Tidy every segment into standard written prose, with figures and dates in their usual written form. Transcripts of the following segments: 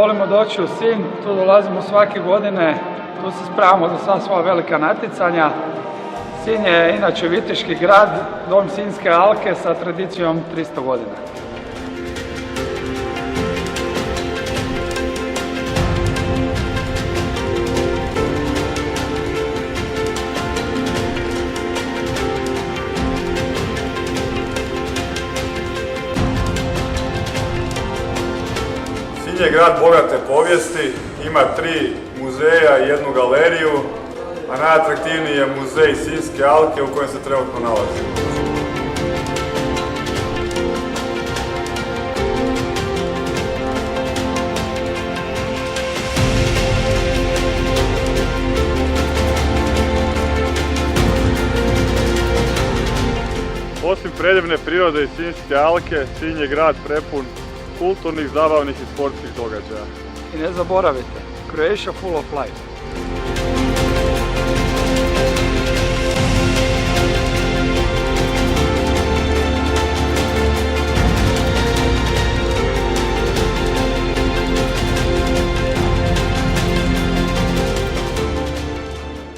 Volimo doći u Sinj, tu dolazimo svake godine, tu se spremamo za sva svoja velika natjecanja. Sinj je inače viteški grad, dom Sinjske alke sa tradicijom 300 godina. Sinj je grad bogate povijesti, ima 3 muzeja i 1 galeriju, a najatraktivniji je muzej Sinjske alke u kojem se trenutno nalazimo. Osim predivne prirode i Sinjske alke, Sinj je grad prepun kulturnih, zabavnih i sportskih događaja. I ne zaboravite, Croatia full of life.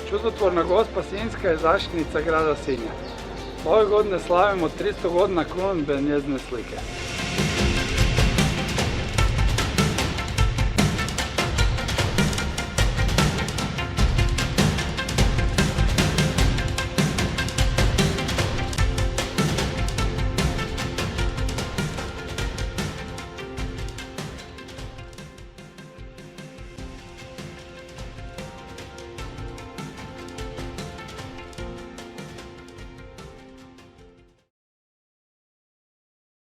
Čudotvorna Gospa Sinjska je zaštitnica grada Sinja. Ove godine slavimo 300 godina krunidbe njezine slike.